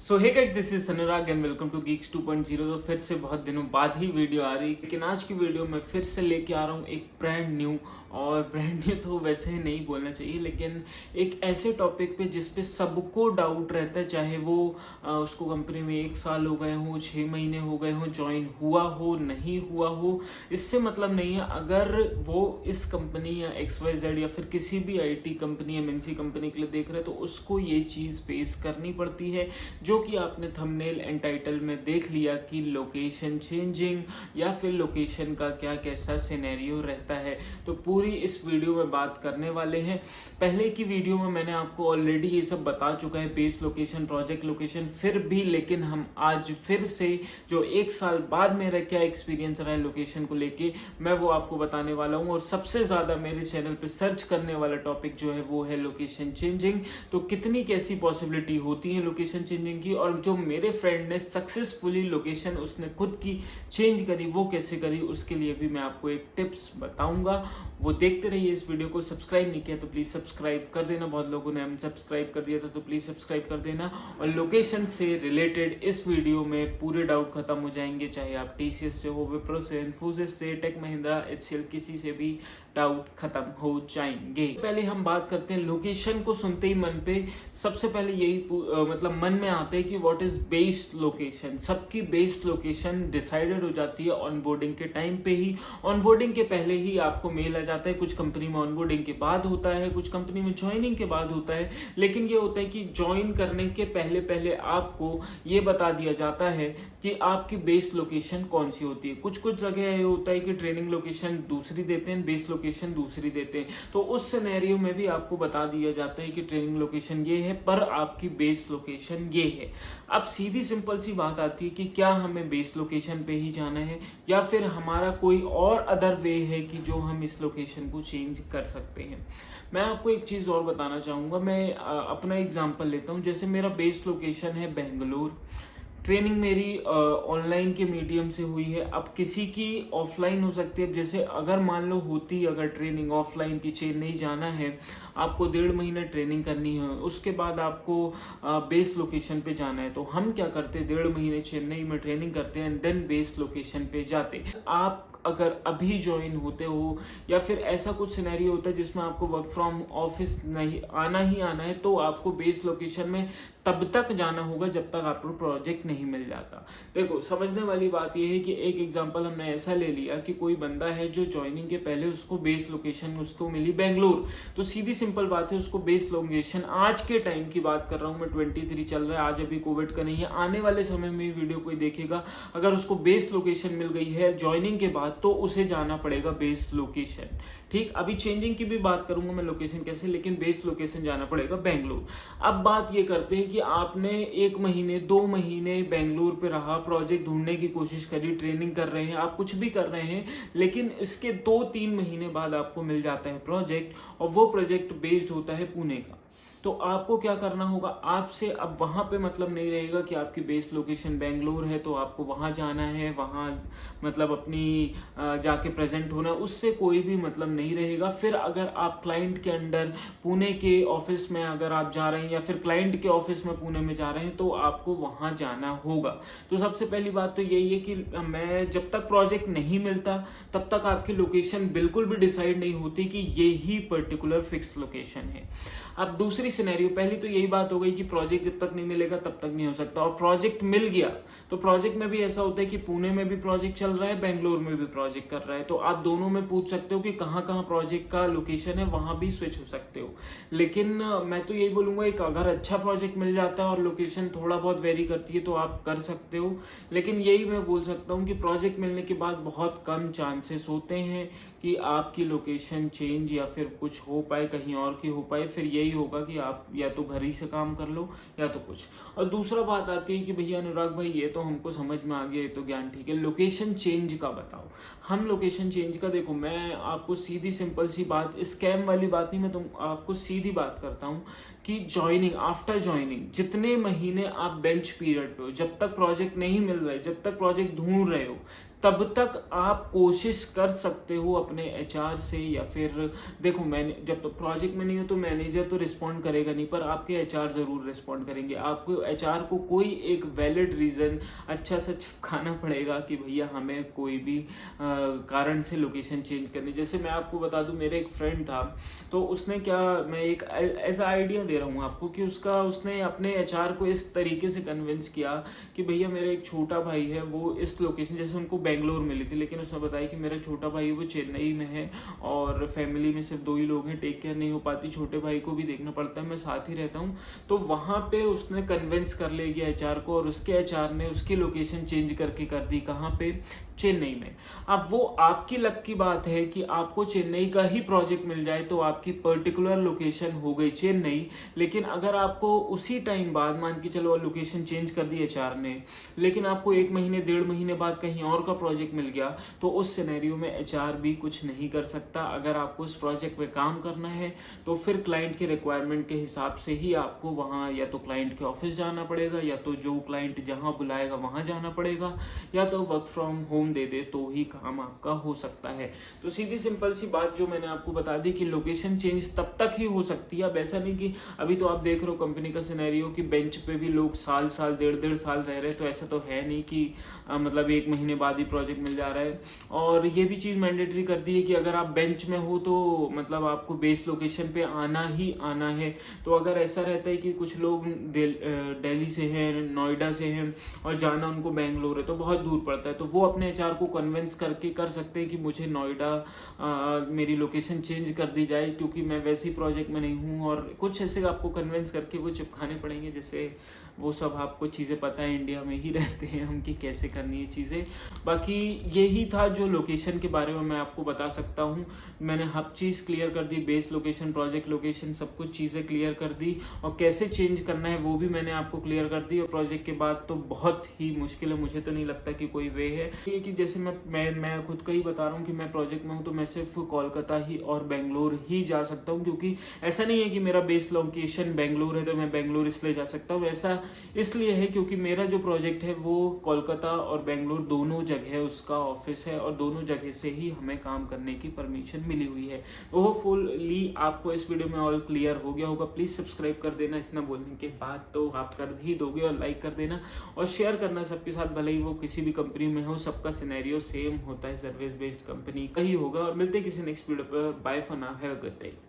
So hey guys, this is Anurag and welcome to geeks 2.0। तो फिर से बहुत दिनों बाद ही वीडियो आ रही है, लेकिन आज की वीडियो में फिर से लेके आ रहा हूँ एक ब्रांड न्यू, और ब्रांड न्यू तो वैसे ही नहीं बोलना चाहिए, लेकिन एक ऐसे टॉपिक पे जिस पे सबको डाउट रहता है, चाहे वो उसको कंपनी में 1 साल हो गए हो, 6 महीने हो गए हो, ज्वाइन हुआ हो, नहीं हुआ हो, इससे मतलब नहीं है। अगर वो इस कंपनी या XYZ या फिर किसी भी IT कंपनी MNC कंपनी के लिए देख रहे हैं, तो उसको ये चीज़ फेस करनी पड़ती है, जो कि आपने थंबनेल एंड टाइटल में देख लिया कि लोकेशन चेंजिंग या फिर लोकेशन का क्या कैसा सिनेरियो रहता है। तो पूरी इस वीडियो में बात करने वाले हैं। पहले की वीडियो में मैंने आपको ऑलरेडी ये सब बता चुका है, बेस लोकेशन, प्रोजेक्ट लोकेशन, फिर भी लेकिन हम आज फिर से जो 1 साल बाद मेरा क्या एक्सपीरियंस रहा है लोकेशन को लेके, मैं वो आपको बताने वाला हूँ। और सबसे ज़्यादा मेरे चैनल पे सर्च करने वाला टॉपिक जो है वो है लोकेशन चेंजिंग। तो कितनी कैसी पॉसिबिलिटी होती है लोकेशन चेंजिंग की, और जो मेरे फ्रेंड ने सक्सेसफुली लोकेशन उसने खुद की चेंज करी, वो कैसे करी, उसके लिए भी मैं आपको एक टिप्स बताऊंगा। वो देखते रहिए इस वीडियो को। सब्सक्राइब नहीं किया तो प्लीज सब्सक्राइब कर देना, बहुत लोगों ने अनसब्सक्राइब कर दिया था, तो प्लीज सब्सक्राइब कर देना। और लोकेशन से रिलेटेड इस वीडियो में पूरे डाउट खत्म हो जाएंगे, चाहे आप TCS से हो, विप्रो से, इन्फोसिस से, टेक महिंद्रा, HCL, किसी से भी डाउट खत्म हो जाएंगे। पहले हम बात करते हैं लोकेशन को सुनते ही मन पे सबसे पहले यही मतलब मन में आता है कि व्हाट इज बेस्ड लोकेशन। सबकी बेस्ड लोकेशन डिसाइडेड हो जाती है ऑनबोर्डिंग के टाइम पे ही। ऑनबोर्डिंग के पहले ही आपको मेल आ जाता है, कुछ कंपनी में ऑनबोर्डिंग के बाद होता है, कुछ कंपनी में ज्वाइनिंग के बाद होता है। लेकिन ये होता है कि ज्वाइन करने के पहले पहले आपको ये बता दिया जाता है कि आपकी बेस्ड लोकेशन कौन सी होती है। कुछ कुछ जगह ये होता है कि ट्रेनिंग लोकेशन दूसरी देते हैं, बेस्ड लोकेशन दूसरी देते हैं। तो उस सिनेरियो में भी आपको बता दिया जाता है कि ट्रेनिंग लोकेशन ये है पर आपकी बेस्ड लोकेशन ये है। अब सीधी सिंपल सी बात आती है कि क्या हमें बेस्ड लोकेशन पे ही जाना है, या फिर हमारा कोई और अदर वे है कि जो हम इस लोकेशन को चेंज कर सकते हैं। मैं आपको एक चीज और बताना चाहूंगा। मैं अपना एग्जांपल लेता हूं। जैसे मेरा बेस्ड लोकेशन है बेंगलुरु। ट्रेनिंग मेरी ऑनलाइन के मीडियम से हुई है। अब किसी की ऑफलाइन हो सकती है। जैसे अगर मान लो होती अगर ट्रेनिंग ऑफलाइन की, चेन्नई जाना है, आपको 1.5 महीना ट्रेनिंग करनी है, उसके बाद आपको बेस लोकेशन पे जाना है, तो हम क्या करते हैं, 1.5 महीने चेन्नई में ट्रेनिंग करते हैं, देन बेस लोकेशन पे जाते। आप अगर अभी ज्वाइन होते हो या फिर ऐसा कुछ सिनेरियो होता है जिसमें आपको वर्क फ्रॉम ऑफिस नहीं आना ही आना है, तो आपको बेस लोकेशन में तब तक जाना होगा जब तक आपको प्रोजेक्ट नहीं मिल जाता। देखो, समझने वाली बात यह है कि एक एग्जांपल हमने ऐसा ले लिया कि कोई बंदा है जो ज्वाइनिंग के पहले उसको बेस लोकेशन उसको मिली बेंगलुरु, तो सीधी सिंपल बात है उसको बेस लोकेशन, आज के टाइम की बात कर रहा हूं मैं, 23 चल रहा है, आज अभी कोविड का नहीं है, आने वाले समय में वीडियो कोई देखेगा, अगर उसको बेस लोकेशन मिल गई है ज्वाइनिंग के बाद, तो उसे जाना पड़ेगा बेस लोकेशन। ठीक, अभी चेंजिंग की भी बात करूंगा मैं लोकेशन कैसे, लेकिन बेस लोकेशन जाना पड़ेगा बेंगलुरु। अब बात ये करते हैं कि आपने 1 महीने 2 महीने बेंगलुरु पे रहा, प्रोजेक्ट ढूंढने की कोशिश करी, ट्रेनिंग कर रहे हैं, आप कुछ भी कर रहे हैं, लेकिन इसके 2-3 महीने बाद आपको मिल जाता है प्रोजेक्ट, और वो प्रोजेक्ट बेस्ड होता है पुणे का। तो आपको क्या करना होगा, आपसे अब वहां पे मतलब नहीं रहेगा कि आपकी बेस लोकेशन बेंगलुरु है तो आपको वहां जाना है, वहां मतलब अपनी जाके प्रेजेंट होना, उससे कोई भी मतलब नहीं रहेगा। फिर अगर आप क्लाइंट के अंडर पुणे के ऑफिस में अगर आप जा रहे हैं, या फिर क्लाइंट के ऑफिस में पुणे में जा रहे हैं, तो आपको वहां जाना होगा। तो सबसे पहली बात तो यही है कि मैं जब तक प्रोजेक्ट नहीं मिलता तब तक आपकी लोकेशन बिल्कुल भी डिसाइड नहीं होती कि ये ही पर्टिकुलर फिक्स लोकेशन है। अब दूसरी सिनेरियो, पहली तो यही बात हो गई कि प्रोजेक्ट जब तक नहीं मिलेगा तब तक नहीं हो सकता, और प्रोजेक्ट मिल गया तो प्रोजेक्ट में भी ऐसा होता है कि पुणे में भी प्रोजेक्ट चल रहा है, बेंगलुरु में भी प्रोजेक्ट कर रहा है, तो आप दोनों में पूछ सकते हो कि कहाँ कहाँ प्रोजेक्ट का लोकेशन है, वहां भी स्विच हो सकते हो। लेकिन मैं तो यही बोलूंगा, एक अगर अच्छा प्रोजेक्ट मिल जाता है और लोकेशन थोड़ा बहुत वेरी करती है तो आप कर सकते हो। लेकिन यही मैं बोल सकता हूँ कि प्रोजेक्ट मिलने के बाद बहुत कम चांसेस होते हैं कि आपकी लोकेशन चेंज या फिर कुछ हो पाए, कहीं और की हो पाए। फिर यही होगा कि आप या तो घर ही से काम कर लो या तो कुछ। और दूसरा बात आती है कि भैया अनुराग भाई, ये तो हमको समझ में आ गया, ये तो ज्ञान ठीक है, लोकेशन चेंज का बताओ। हम लोकेशन चेंज का, देखो मैं आपको सीधी सिंपल सी बात, स्कैम वाली बात नहीं, मैं तुम आपको सीधी बात करता हूँ कि ज्वाइनिंग, आफ्टर ज्वाइनिंग जितने महीने आप बेंच पीरियड पे हो, जब तक प्रोजेक्ट नहीं मिल रहा है, जब तक प्रोजेक्ट ढूंढ रहे हो, तब तक आप कोशिश कर सकते हो अपने एचआर से, या फिर देखो मैंने जब तो प्रोजेक्ट में नहीं हो तो मैनेजर तो रिस्पॉन्ड करेगा नहीं, पर आपके एचआर जरूर रिस्पॉन्ड करेंगे। आपको एचआर को कोई एक वैलिड रीजन अच्छा सा चिपकाना पड़ेगा कि भैया हमें कोई भी कारण से लोकेशन चेंज करनी। जैसे मैं आपको बता दूं, मेरे एक फ्रेंड था, तो उसने क्या, मैं एक ऐसा आइडिया दे रहा हूँ आपको कि उसने अपने एचआर को इस तरीके से कन्विंस किया कि भैया मेरा एक छोटा भाई है, वो इस लोकेशन, जैसे उनको बेंगलोर मिली थी, लेकिन उसने बताया कि मेरा छोटा भाई वो चेन्नई में है और फैमिली में सिर्फ 2 ही लोग हैं, टेक केयर नहीं हो पाती, छोटे भाई को भी देखना पड़ता है, मैं साथ ही रहता हूँ। तो वहां पे उसने कन्विंस कर ले गया एचआर को, और उसके एचआर ने उसकी लोकेशन चेंज करके कर दी। कहाँ पे? चेन्नई में। अब वो आपकी लक की बात है कि आपको चेन्नई का ही प्रोजेक्ट मिल जाए, तो आपकी पर्टिकुलर लोकेशन हो गई चेन्नई। लेकिन अगर आपको उसी टाइम बाद, मान के चलो लोकेशन चेंज कर दी एचआर ने, लेकिन आपको 1 महीने 1.5 महीने बाद कहीं और का प्रोजेक्ट मिल गया, तो उस सिनेरियो में एचआर भी कुछ नहीं कर सकता। अगर आपको उस प्रोजेक्ट में काम करना है तो फिर क्लाइंट के रिक्वायरमेंट के हिसाब से ही आपको वहां या तो क्लाइंट के ऑफिस जाना पड़ेगा, या तो जो क्लाइंट जहां बुलाएगा वहां जाना पड़ेगा, या तो वर्क फ्रॉम होम दे दे तो ही काम आपका हो सकता है। तो सीधी सिंपल सी बात जो मैंने आपको बता दी कि लोकेशन चेंज तब तक ही हो सकती है। अब ऐसा नहीं कि अभी तो आप देख रहे हो कंपनी का सिनेरियो कि बेंच पे भी लोग साल 1.5 साल रह रहे हैं, तो ऐसा तो है नहीं कि मतलब 1 महीने बाद ही प्रोजेक्ट मिल जा रहा है। और ये भी चीज मैंडेटरी कर दी है कि अगर आप बेंच में हो तो मतलब आपको बेस लोकेशन पे आना ही आना है। तो अगर ऐसा रहता है कि कुछ लोग दिल्ली से हैं, नोएडा से हैं, और जाना उनको बेंगलोर है, तो बहुत दूर पड़ता है, तो वो अपने एचआर को कन्विंस करके कर सकते हैं कि मुझे नोएडा मेरी लोकेशन चेंज कर दी जाए, क्योंकि मैं वैसे ही प्रोजेक्ट में नहीं हूँ। और कुछ ऐसे आपको कन्विंस करके वो चिपकाने पड़ेंगे, जैसे वो सब आपको चीज़ें पता है, इंडिया में ही रहते हैं हम, कि कैसे करनी है चीज़ें। बाकी यही था जो लोकेशन के बारे में मैं आपको बता सकता हूँ। मैंने हर चीज़ क्लियर कर दी, बेस लोकेशन, प्रोजेक्ट लोकेशन, सब कुछ चीज़ें क्लियर कर दी, और कैसे चेंज करना है वो भी मैंने आपको क्लियर कर दी। और प्रोजेक्ट के बाद तो बहुत ही मुश्किल है, मुझे तो नहीं लगता कि कोई वे है। ये कि जैसे मैं खुद का ही बता रहा हूँ कि मैं प्रोजेक्ट में हूँ, तो मैं सिर्फ कोलकाता ही और बेंगलोर ही जा सकता हूँ, क्योंकि ऐसा नहीं है कि मेरा बेस लोकेशन बेंगलोर है तो मैं बेंगलोर इसलिए जा सकता हूँ। ऐसा इसलिए है क्योंकि मेरा जो प्रोजेक्ट है वो कोलकाता और बेंगलोर दोनों जगह उसका ऑफिस है, और दोनों जगह से ही हमें काम करने की परमिशन मिली हुई है। तो होपफुली आपको इस वीडियो में ऑल क्लियर हो गया होगा। प्लीज सब्सक्राइब कर देना, इतना बोलने के बाद तो आप कर ही दोगे, और लाइक कर देना और शेयर करना सबके साथ, भले ही वो किसी भी कंपनी में हो, सबका सिनेरियो सेम होता है, सर्विस बेस्ड कंपनी का ही होगा। और मिलते हैं किसी नेक्स्ट वीडियो पर। Bye for now, have a good day.